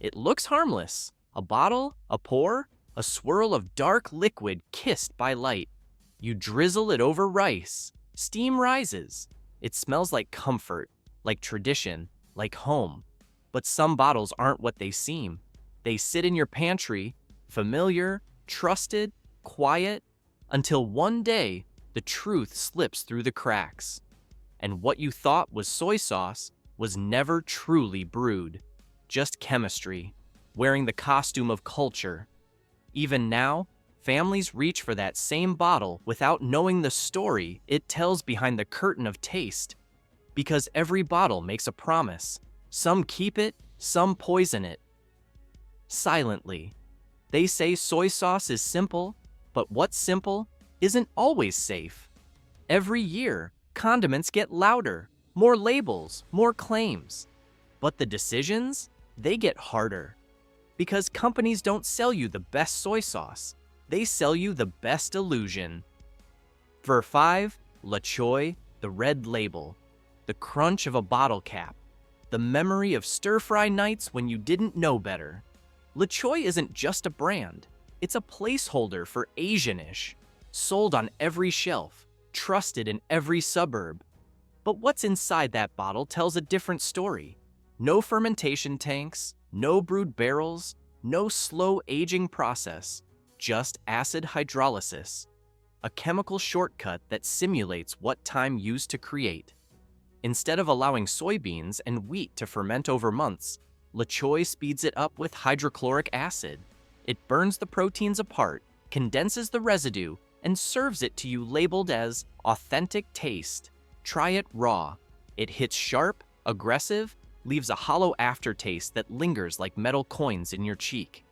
It looks harmless. A bottle, a pour, a swirl of dark liquid kissed by light. You drizzle it over rice. Steam rises. It smells like comfort, like tradition, like home. But some bottles aren't what they seem. They sit in your pantry, familiar, trusted, quiet, until one day the truth slips through the cracks. And what you thought was soy sauce was never truly brewed, just chemistry, wearing the costume of culture. Even now, families reach for that same bottle without knowing the story it tells behind the curtain of taste. Because every bottle makes a promise. Some keep it, some poison it. Silently. They say soy sauce is simple, but what's simple isn't always safe. Every year, condiments get louder, more labels, more claims. But the decisions, they get harder. Because companies don't sell you the best soy sauce, they sell you the best illusion. For 5, Choy, the red label, the crunch of a bottle cap, the memory of stir-fry nights when you didn't know better. Choy isn't just a brand, it's a placeholder for Asianish, sold on every shelf, trusted in every suburb. But what's inside that bottle tells a different story. No fermentation tanks, no brewed barrels, no slow aging process, just acid hydrolysis, a chemical shortcut that simulates what time used to create. Instead of allowing soybeans and wheat to ferment over months, Choy speeds it up with hydrochloric acid. It burns the proteins apart, condenses the residue, and serves it to you labeled as authentic taste. Try it raw. It hits sharp, aggressive, leaves a hollow aftertaste that lingers like metal coins in your cheek.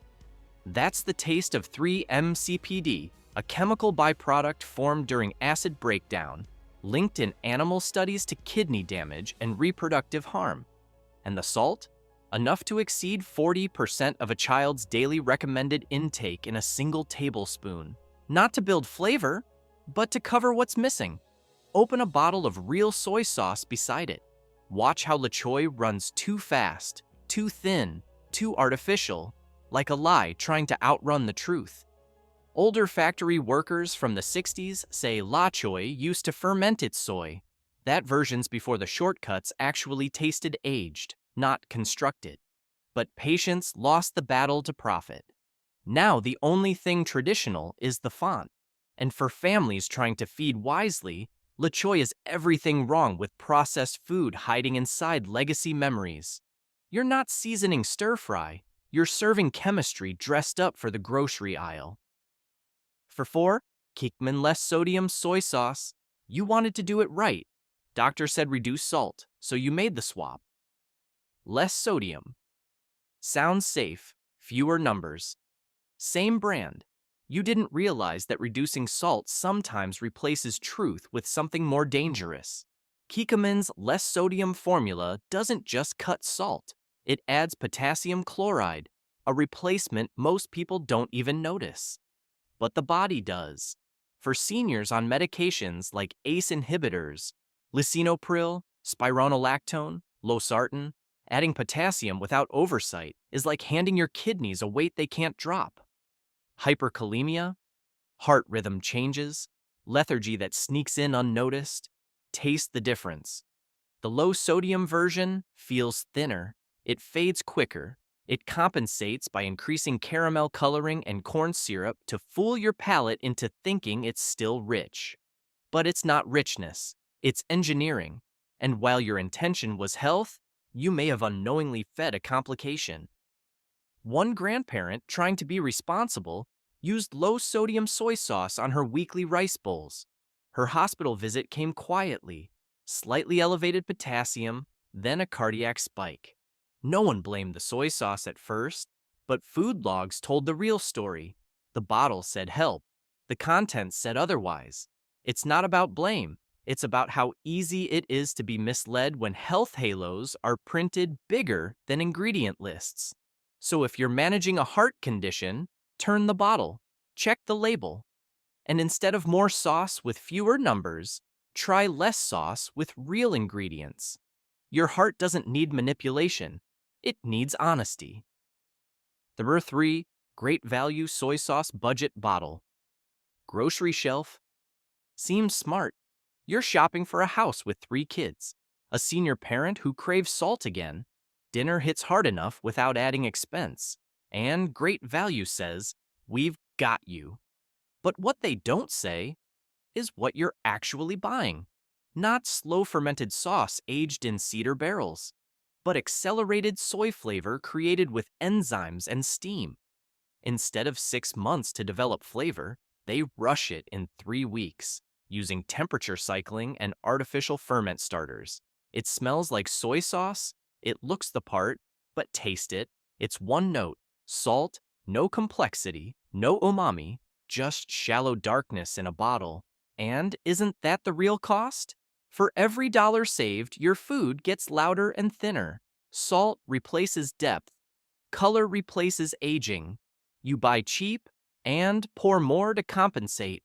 That's the taste of 3-MCPD, a chemical byproduct formed during acid breakdown, linked in animal studies to kidney damage and reproductive harm. And the salt? Enough to exceed 40% of a child's daily recommended intake in a single tablespoon. Not to build flavor, but to cover what's missing. Open a bottle of real soy sauce beside it. Watch how Choy runs too fast, too thin, too artificial, like a lie trying to outrun the truth. Older factory workers from the 60s say Choy used to ferment its soy. That version's before the shortcuts actually tasted aged, not constructed. But patience lost the battle to profit. Now the only thing traditional is the font. And for families trying to feed wisely, Choy is everything wrong with processed food hiding inside legacy memories. You're not seasoning stir-fry, you're serving chemistry dressed up for the grocery aisle. For 4, Kikkoman less sodium soy sauce. You wanted to do it right. Doctor said reduce salt, so you made the swap. Less sodium. Sounds safe, fewer numbers. Same brand. You didn't realize that reducing salt sometimes replaces truth with something more dangerous. Kikkoman's less sodium formula doesn't just cut salt. It adds potassium chloride, a replacement most people don't even notice. But the body does. For seniors on medications like ACE inhibitors, lisinopril, spironolactone, losartan, adding potassium without oversight is like handing your kidneys a weight they can't drop. Hyperkalemia, heart rhythm changes, lethargy that sneaks in unnoticed. Taste the difference. The low-sodium version feels thinner. It fades quicker. It compensates by increasing caramel coloring and corn syrup to fool your palate into thinking it's still rich. But it's not richness, it's engineering. And while your intention was health, you may have unknowingly fed a complication. One grandparent, trying to be responsible, used low-sodium soy sauce on her weekly rice bowls. Her hospital visit came quietly, slightly elevated potassium, then a cardiac spike. No one blamed the soy sauce at first, but food logs told the real story. The bottle said help. The contents said otherwise. It's not about blame. It's about how easy it is to be misled when health halos are printed bigger than ingredient lists. So if you're managing a heart condition, turn the bottle, check the label. And instead of more sauce with fewer numbers, try less sauce with real ingredients. Your heart doesn't need manipulation. It needs honesty. Number 3, great value soy sauce budget bottle. Grocery shelf. Seems smart. You're shopping for a house with 3 kids, a senior parent who craves salt again. Dinner hits hard enough without adding expense. And great value says, we've got you. But what they don't say is what you're actually buying. Not slow fermented sauce aged in cedar barrels, but accelerated soy flavor created with enzymes and steam. Instead of 6 months to develop flavor, they rush it in 3 weeks, using temperature cycling and artificial ferment starters. It smells like soy sauce, it looks the part, but taste it. It's one note, salt, no complexity, no umami, just shallow darkness in a bottle. And isn't that the real cost? For every dollar saved, your food gets louder and thinner. Salt replaces depth. Color replaces aging. You buy cheap and pour more to compensate.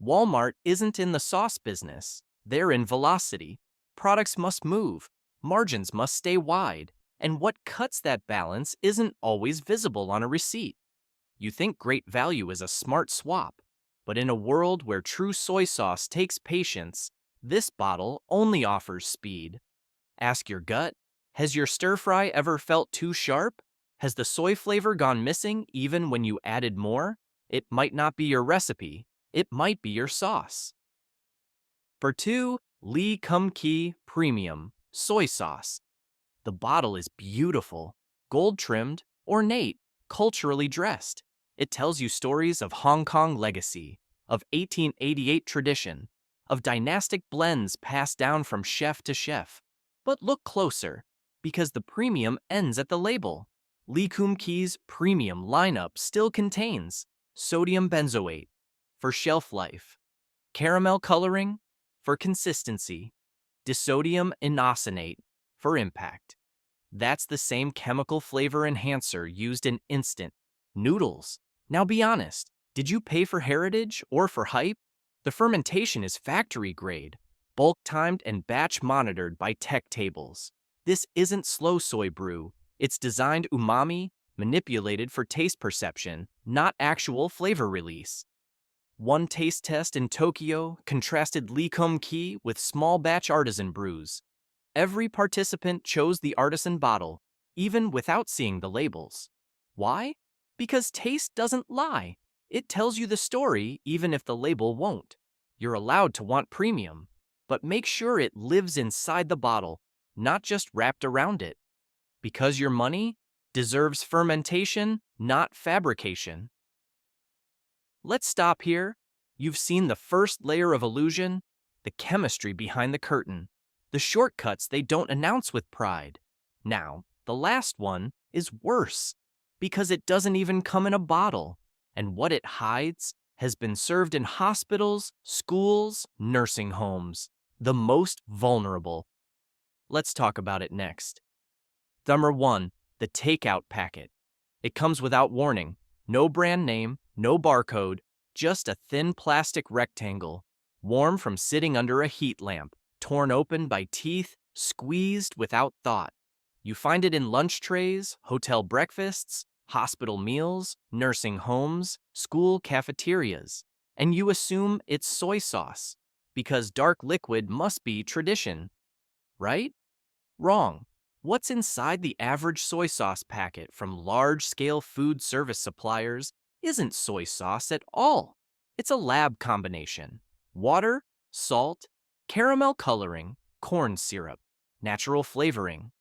Walmart isn't in the sauce business. They're in velocity. Products must move. Margins must stay wide. And what cuts that balance isn't always visible on a receipt. You think great value is a smart swap, but in a world where true soy sauce takes patience, this bottle only offers speed. Ask your gut, has your stir fry ever felt too sharp? Has the soy flavor gone missing even when you added more? It might not be your recipe, it might be your sauce. For 2, Kum Kee Premium Soy Sauce. The bottle is beautiful, gold-trimmed, ornate, culturally dressed. It tells you stories of Hong Kong legacy, of 1888 tradition, of dynastic blends passed down from chef to chef. But look closer, because the premium ends at the label. Kum Kee's premium lineup still contains sodium benzoate for shelf life, caramel coloring for consistency, disodium inosinate for impact. That's the same chemical flavor enhancer used in instant noodles. Now be honest, did you pay for heritage or for hype? The fermentation is factory grade, bulk timed and batch monitored by tech tables. This isn't slow soy brew. It's designed umami, manipulated for taste perception, not actual flavor release. One taste test in Tokyo contrasted Kum Kee with small batch artisan brews. Every participant chose the artisan bottle, even without seeing the labels. Why? Because taste doesn't lie. It tells you the story even if the label won't. You're allowed to want premium, but make sure it lives inside the bottle, not just wrapped around it. Because your money deserves fermentation, not fabrication. Let's stop here. You've seen the first layer of illusion, the chemistry behind the curtain, the shortcuts they don't announce with pride. Now, the last one is worse, because it doesn't even come in a bottle, and what it hides has been served in hospitals, schools, nursing homes, the most vulnerable. Let's talk about it next. Number 1, the Takeout packet. It comes without warning, no brand name, no barcode, just a thin plastic rectangle, warm from sitting under a heat lamp, torn open by teeth, squeezed without thought. You find it in lunch trays, hotel breakfasts, hospital meals, nursing homes, school cafeterias, and you assume it's soy sauce, because dark liquid must be tradition. Right? Wrong. What's inside the average soy sauce packet from large-scale food service suppliers isn't soy sauce at all. It's a lab combination. Water, salt, caramel coloring, corn syrup, natural flavoring.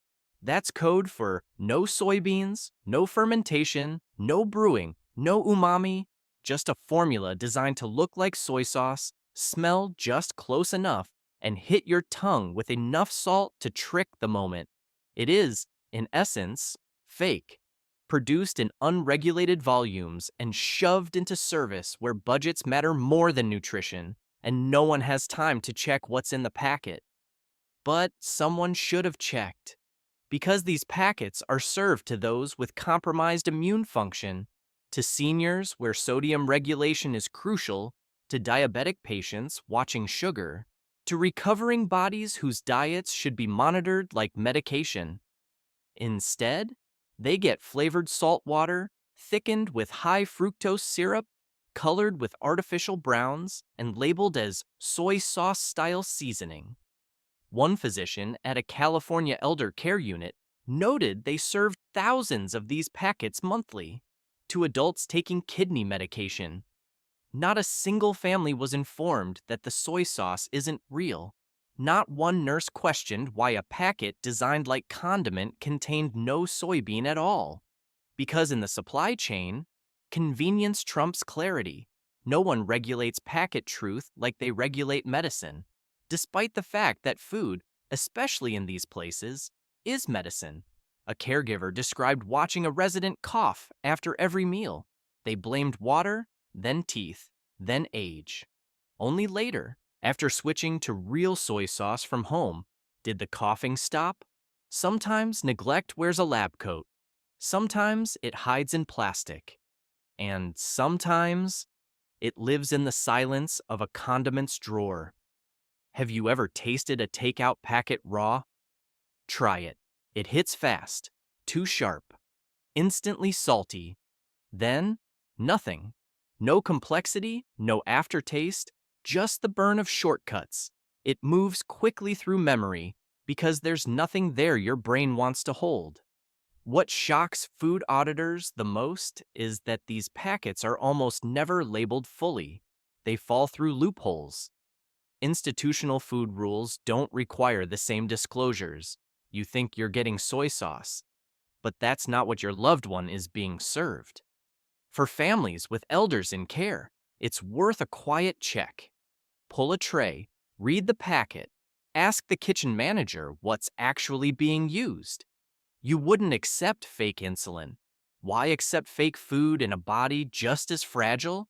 That's code for no soybeans, no fermentation, no brewing, no umami, just a formula designed to look like soy sauce, smell just close enough, and hit your tongue with enough salt to trick the moment. It is, in essence, fake, produced in unregulated volumes and shoved into service where budgets matter more than nutrition, and no one has time to check what's in the packet. But someone should have checked, because these packets are served to those with compromised immune function, to seniors where sodium regulation is crucial, to diabetic patients watching sugar, to recovering bodies whose diets should be monitored like medication. Instead, they get flavored salt water, thickened with high fructose syrup, colored with artificial browns, and labeled as soy sauce style seasoning. One physician at a California elder care unit noted they served thousands of these packets monthly to adults taking kidney medication. Not a single family was informed that the soy sauce isn't real. Not one nurse questioned why a packet designed like condiment contained no soybean at all. Because in the supply chain, convenience trumps clarity. No one regulates packet truth like they regulate medicine, despite the fact that food, especially in these places, is medicine. A caregiver described watching a resident cough after every meal. They blamed water, then teeth, then age. Only later, after switching to real soy sauce from home, did the coughing stop? Sometimes neglect wears a lab coat. Sometimes it hides in plastic. And sometimes it lives in the silence of a condiments drawer. Have you ever tasted a takeout packet raw? Try it. It hits fast, too sharp, instantly salty. Then, nothing. No complexity, no aftertaste, just the burn of shortcuts. It moves quickly through memory because there's nothing there your brain wants to hold. What shocks food auditors the most is that these packets are almost never labeled fully. They fall through loopholes. Institutional food rules don't require the same disclosures. You think you're getting soy sauce, but that's not what your loved one is being served. For families with elders in care, it's worth a quiet check. Pull a tray, read the packet, ask the kitchen manager what's actually being used. You wouldn't accept fake insulin. Why accept fake food in a body just as fragile?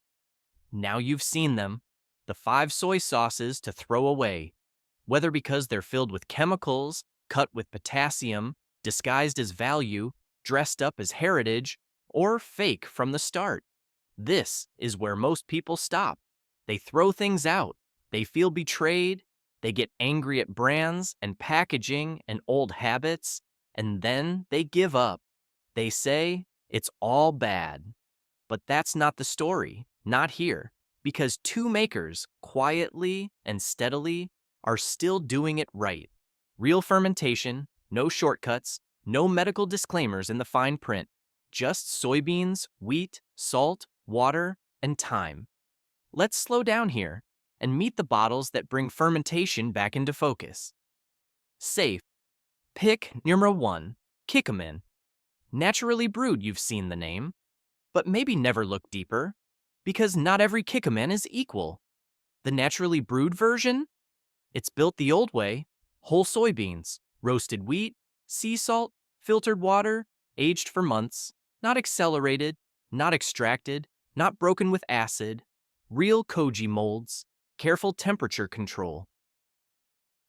Now you've seen them. The 5 soy sauces to throw away. Whether because they're filled with chemicals, cut with potassium, disguised as value, dressed up as heritage, or fake from the start. This is where most people stop. They throw things out. They feel betrayed. They get angry at brands and packaging and old habits. And then they give up. They say, it's all bad. But that's not the story, not here, because 2 makers, quietly and steadily, are still doing it right. Real fermentation, no shortcuts, no medical disclaimers in the fine print, just soybeans, wheat, salt, water, and time. Let's slow down here and meet the bottles that bring fermentation back into focus. Safe. Pick number 1, Kikkoman. Naturally brewed, you've seen the name, but maybe never looked deeper, because not every Kikkoman is equal. The naturally brewed version? It's built the old way, whole soybeans, roasted wheat, sea salt, filtered water, aged for months, not accelerated, not extracted, not broken with acid, real koji molds, careful temperature control.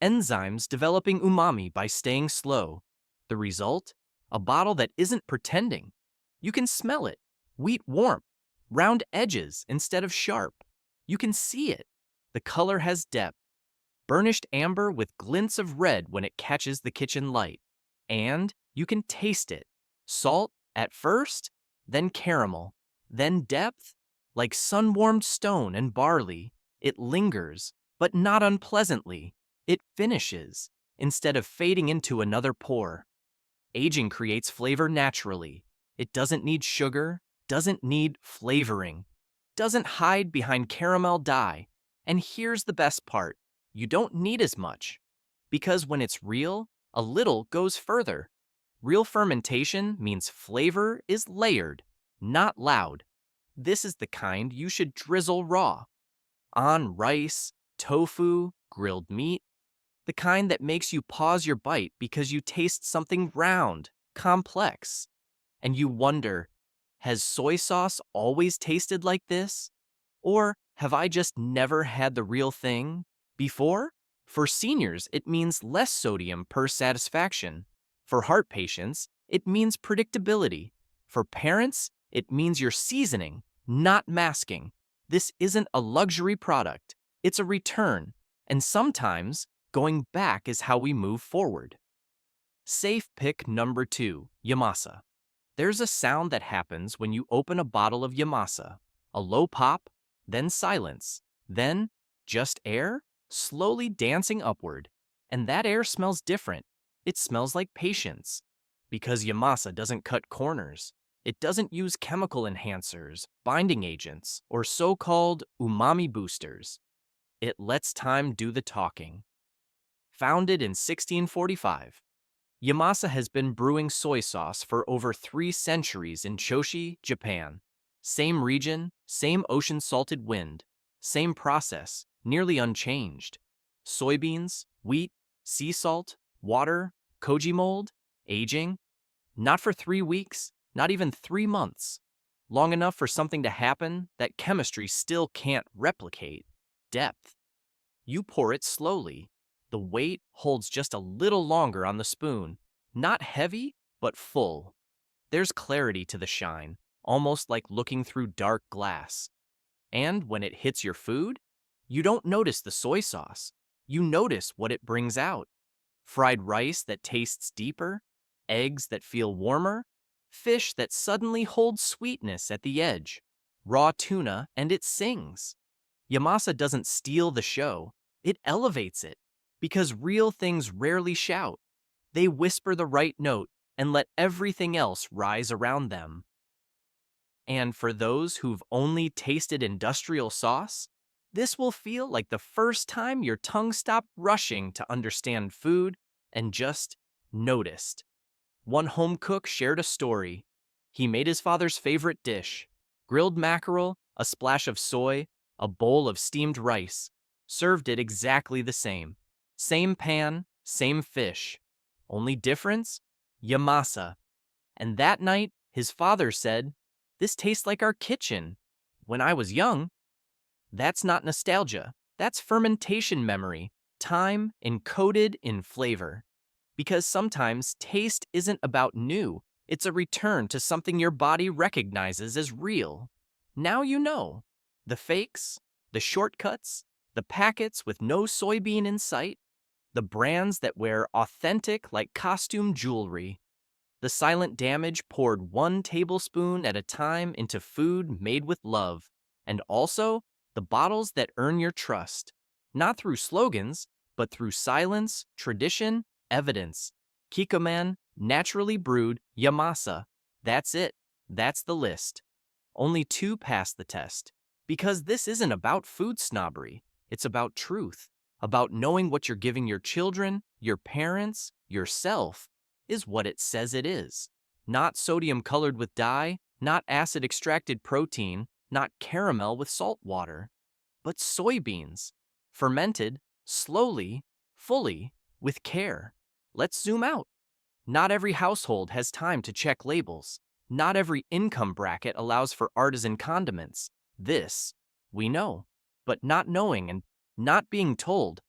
Enzymes developing umami by staying slow. The result? A bottle that isn't pretending. You can smell it. Wheat warmth, round edges instead of sharp. You can see it. The color has depth. Burnished amber with glints of red when it catches the kitchen light. And you can taste it. Salt at first, then caramel, then depth, like sun-warmed stone and barley. It lingers, but not unpleasantly. It finishes, instead of fading into another pour. Aging creates flavor naturally. It doesn't need sugar, doesn't need flavoring, doesn't hide behind caramel dye. And here's the best part. You don't need as much. Because when it's real, a little goes further. Real fermentation means flavor is layered, not loud. This is the kind you should drizzle raw. On rice, tofu, grilled meat. The kind that makes you pause your bite because you taste something round, complex. And you wonder, has soy sauce always tasted like this? Or have I just never had the real thing before? For seniors, it means less sodium per satisfaction. For heart patients, it means predictability. For parents, it means you're seasoning, not masking. This isn't a luxury product. It's a return. And sometimes, going back is how we move forward. Safe pick number 2, Yamasa. There's a sound that happens when you open a bottle of Yamasa. A low pop, then silence, then just air slowly dancing upward. And that air smells different. It smells like patience. Because Yamasa doesn't cut corners. It doesn't use chemical enhancers, binding agents, or so-called umami boosters. It lets time do the talking. Founded in 1645, Yamasa has been brewing soy sauce for over 3 centuries in Choshi, Japan. Same region, same ocean-salted wind, same process, nearly unchanged. Soybeans, wheat, sea salt, water, koji mold, aging. Not for 3 weeks, not even 3 months. Long enough for something to happen that chemistry still can't replicate. Depth. You pour it slowly. The weight holds just a little longer on the spoon. Not heavy, but full. There's clarity to the shine, almost like looking through dark glass. And when it hits your food, you don't notice the soy sauce. You notice what it brings out. Fried rice that tastes deeper, eggs that feel warmer, fish that suddenly holds sweetness at the edge, raw tuna and it sings. Yamasa doesn't steal the show, it elevates it, because real things rarely shout. They whisper the right note and let everything else rise around them. And for those who've only tasted industrial sauce, this will feel like the first time your tongue stopped rushing to understand food and just noticed. One home cook shared a story. He made his father's favorite dish, grilled mackerel, a splash of soy, a bowl of steamed rice, served it exactly the same. Same pan, same fish. Only difference? Yamasa. And that night, his father said, "This tastes like our kitchen. When I was young." That's not nostalgia. That's fermentation memory. Time encoded in flavor. Because sometimes taste isn't about new. It's a return to something your body recognizes as real. Now you know. The fakes, the shortcuts, the packets with no soybean in sight, the brands that wear authentic like costume jewelry. The silent damage poured 1 tablespoon at a time into food made with love. And also, the bottles that earn your trust. Not through slogans, but through silence, tradition, evidence. Kikkoman, naturally brewed, Yamasa. That's it. That's the list. Only 2 passed the test. Because this isn't about food snobbery. It's about truth. About knowing what you're giving your children, your parents, yourself, is what it says it is. Not sodium colored with dye, not acid extracted protein, not caramel with salt water, but soybeans, fermented, slowly, fully, with care. Let's zoom out. Not every household has time to check labels. Not every income bracket allows for artisan condiments. This, we know. But not knowing and not being told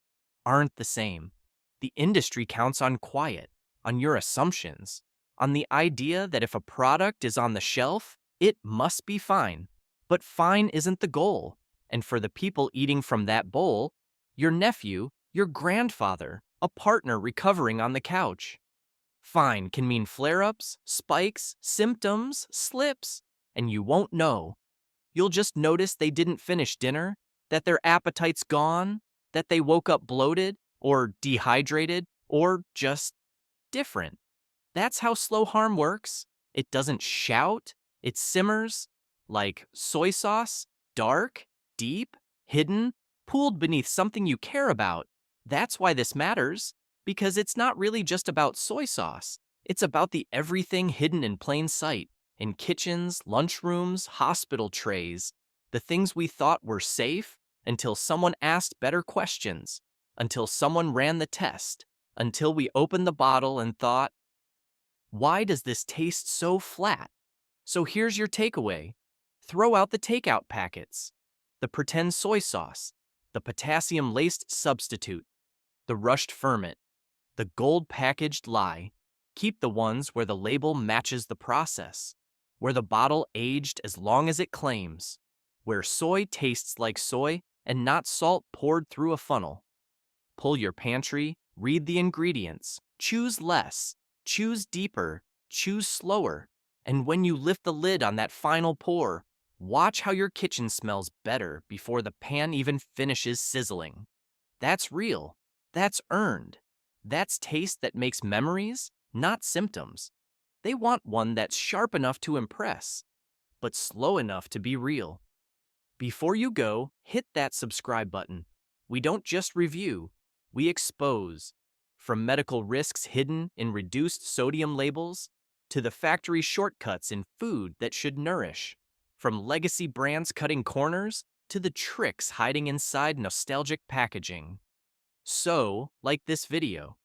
aren't the same. The industry counts on quiet, on your assumptions, on the idea that if a product is on the shelf, it must be fine. But fine isn't the goal. And for the people eating from that bowl, your nephew, your grandfather, a partner recovering on the couch. Fine can mean flare-ups, spikes, symptoms, slips, and you won't know. You'll just notice they didn't finish dinner, that their appetite's gone, that they woke up bloated, or dehydrated, or just different. That's how slow harm works. It doesn't shout, it simmers, like soy sauce, dark, deep, hidden, pooled beneath something you care about. That's why this matters, because it's not really just about soy sauce. It's about the everything hidden in plain sight, in kitchens, lunchrooms, hospital trays, the things we thought were safe until someone asked better questions, until someone ran the test, until we opened the bottle and thought, why does this taste so flat? So here's your takeaway. Throw out the takeout packets, the pretend soy sauce, the potassium-laced substitute, the rushed ferment, the gold-packaged lie. Keep the ones where the label matches the process, where the bottle aged as long as it claims, where soy tastes like soy and not salt poured through a funnel. Pull your pantry, read the ingredients, choose less, choose deeper, choose slower, And when you lift the lid on that final pour, watch how your kitchen smells better before the pan even finishes sizzling. That's real. That's earned. That's taste that makes memories, not symptoms. They want one that's sharp enough to impress, but slow enough to be real. Before you go, hit that subscribe button. We don't just review, we expose. From medical risks hidden in reduced sodium labels to the factory shortcuts in food that should nourish. From legacy brands cutting corners to the tricks hiding inside nostalgic packaging. So, like this video,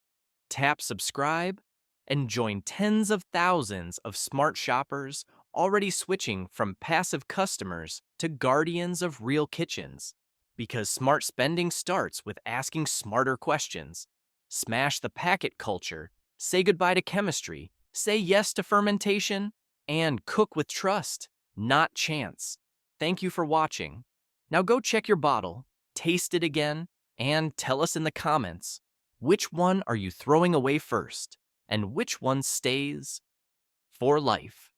tap subscribe and join tens of thousands of smart shoppers already switching from passive customers to guardians of real kitchens. Because smart spending starts with asking smarter questions. Smash the packet culture, say goodbye to chemistry, say yes to fermentation, and cook with trust, not chance. Thank you for watching. Now go check your bottle, taste it again, and tell us in the comments, which one are you throwing away first, and which one stays for life?